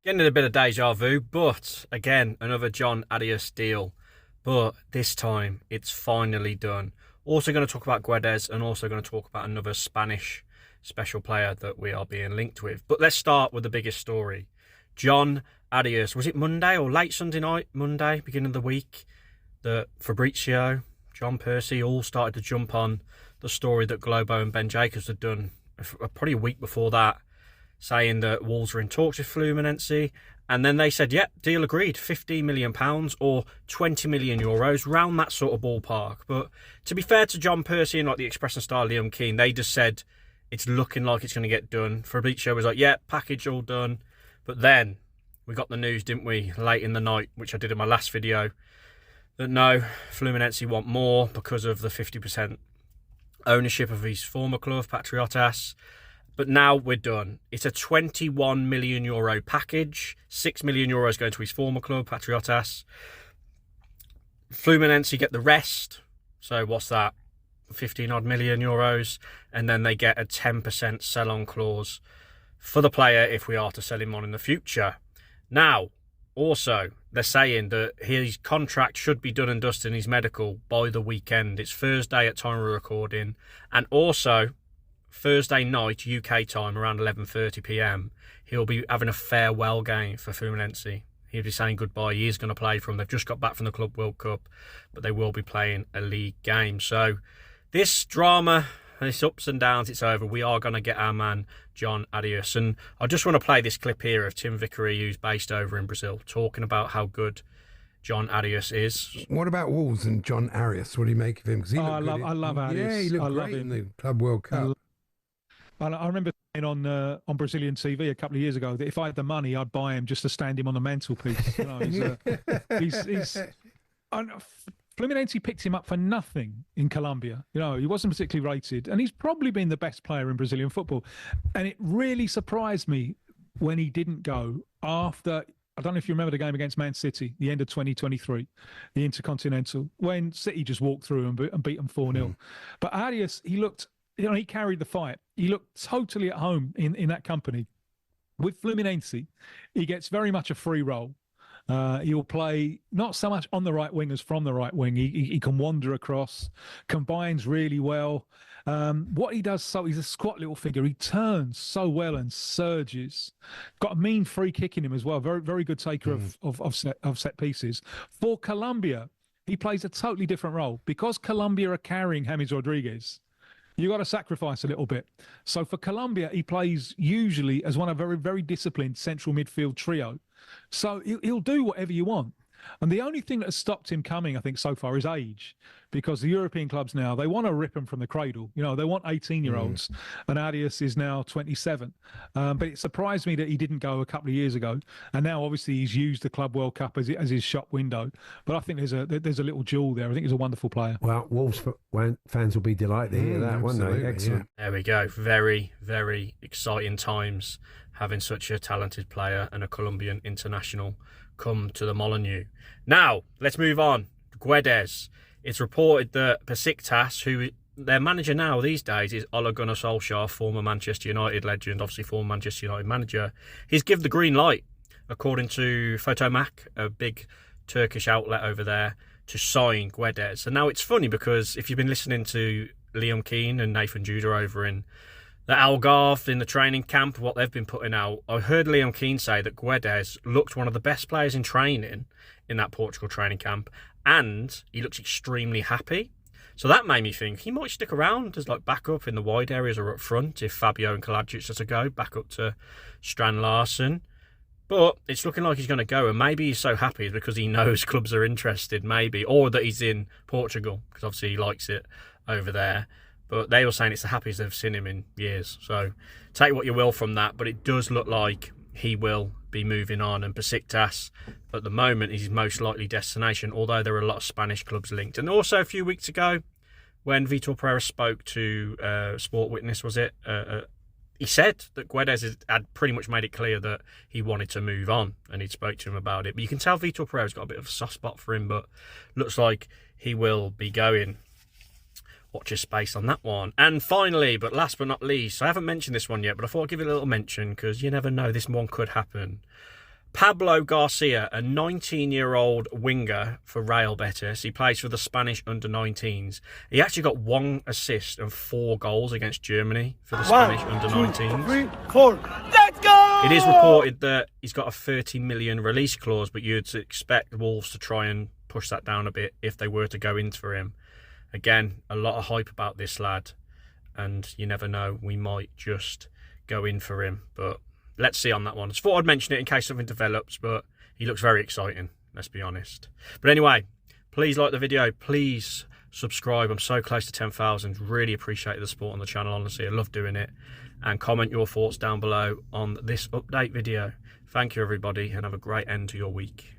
Getting a bit of deja vu, but again, another Jhon Arias deal. But this time, it's finally done. Also going to talk about Guedes and also going to talk about another Spanish special player that we are being linked with. But let's start with the biggest story. Jhon Arias, was it Monday or late Sunday night? Monday, beginning of the week, that Fabrizio, John Percy all started to jump on the story that Globo and Ben Jacobs had done probably a week before that, saying that Wolves are in talks with Fluminense, and then they said, yep, deal agreed, £15 million or 20 million euros, round that sort of ballpark. But to be fair to John Percy and like the Express and Star, Liam Keane, they just said it's looking like it's going to get done. Fabrizio was like, yeah, package all done. But then we got the news, didn't we, late in the night, which I did in my last video, that no, Fluminense want more because of the 50% ownership of his former club, Patriotas. But now we're done. It's a 21 million euro package. 6 million euros going to his former club, Patriotas. Fluminense get the rest. So what's that? 15 odd million euros. And then they get a 10% sell-on clause for the player if we are to sell him on in the future. Now, also, they're saying that his contract should be done and dusted in his medical by the weekend. It's Thursday at time of recording. And also, Thursday night UK time around 11:30 p.m. he'll be having a farewell game for Fluminense. He'll be saying goodbye. He is going to play for them. They've just got back from the Club World Cup, but they will be playing a league game. So this drama, this ups and downs, it's over. We are going to get our man Jhon Arias, and I just want to play this clip here of Tim Vickery, who's based over in Brazil, talking about how good Jhon Arias is. What about Wolves and Jhon Arias? What do you make of him? I love Arias. Yeah, he looked great in the Club World Cup. I remember saying on Brazilian TV a couple of years ago that if I had the money, I'd buy him just to stand him on the mantelpiece. You know, Fluminense picked him up for nothing in Colombia. You know, he wasn't particularly rated, and he's probably been the best player in Brazilian football. And it really surprised me when he didn't go after. I don't know if you remember the game against Man City, the end of 2023, the Intercontinental, when City just walked through and beat them 4-0. But Arias, he looked. You know, he carried the fight. He looked totally at home in that company. With Fluminense, he gets very much a free role. He'll play not so much on the right wing as from the right wing. He can wander across, combines really well. What he does, so he's a squat little figure. He turns so well and surges. Got a mean free kick in him as well. Very, very good taker of set pieces. For Colombia, he plays a totally different role. Because Colombia are carrying James Rodriguez, you got to sacrifice a little bit. So for Colombia, he plays usually as one of a very, very disciplined central midfield trio. So he'll do whatever you want. And the only thing that has stopped him coming, I think, so far is age. Because the European clubs now, they want to rip him from the cradle. You know, they want 18-year-olds. And Arias is now 27. But it surprised me that he didn't go a couple of years ago. And now, obviously, he's used the Club World Cup as his shop window. But I think there's a little jewel there. I think he's a wonderful player. Well, Wolves fans will be delighted to hear that, won't they? Excellent. There we go. Very, very exciting times having such a talented player and a Colombian international come to the Molineux. Now, let's move on. Guedes. It's reported that Besiktas, who their manager now these days is Ole Gunnar Solskjær, former Manchester United legend, obviously former Manchester United manager, he's given the green light, according to Photomac, a big Turkish outlet over there, to sign Guedes. And now it's funny because if you've been listening to Liam Keane and Nathan Judah over in the Algarve, in the training camp, what they've been putting out, I heard Liam Keane say that Guedes looked one of the best players in training in that Portugal training camp, and he looks extremely happy. So that made me think he might stick around as like backup in the wide areas or up front if Fabio and Kalajic are to go, back up to Strand Larsen. But it's looking like he's going to go, and maybe he's so happy because he knows clubs are interested, maybe, or that he's in Portugal, because obviously he likes it over there. But they were saying it's the happiest they've seen him in years. So take what you will from that, but it does look like he will be moving on, and Besiktas at the moment is his most likely destination, although there are a lot of Spanish clubs linked. And also a few weeks ago, when Vitor Pereira spoke to Sport Witness, was it? He said that Guedes had pretty much made it clear that he wanted to move on, and he'd spoke to him about it. But you can tell Vitor Pereira's got a bit of a soft spot for him, but looks like he will be going. Watch your space on that one. And finally, but last but not least, I haven't mentioned this one yet, but I thought I'd give it a little mention because you never know, this one could happen. Pablo Garcia, a 19-year-old winger for Real Betis. He plays for the Spanish under-19s. He actually got 1 assist and 4 goals against Germany for the Spanish under-19s. 2, 3, 4. Let's go! It is reported that he's got a 30 million release clause, but you'd expect Wolves to try and push that down a bit if they were to go in for him. Again, a lot of hype about this lad, and you never know, we might just go in for him, but let's see on that one. I just thought I'd mention it in case something develops, but he looks very exciting, let's be honest. But anyway, please like the video, please subscribe. I'm so close to 10,000. Really appreciate the support on the channel, honestly. I love doing it. And comment your thoughts down below on this update video. Thank you, everybody, and have a great end to your week.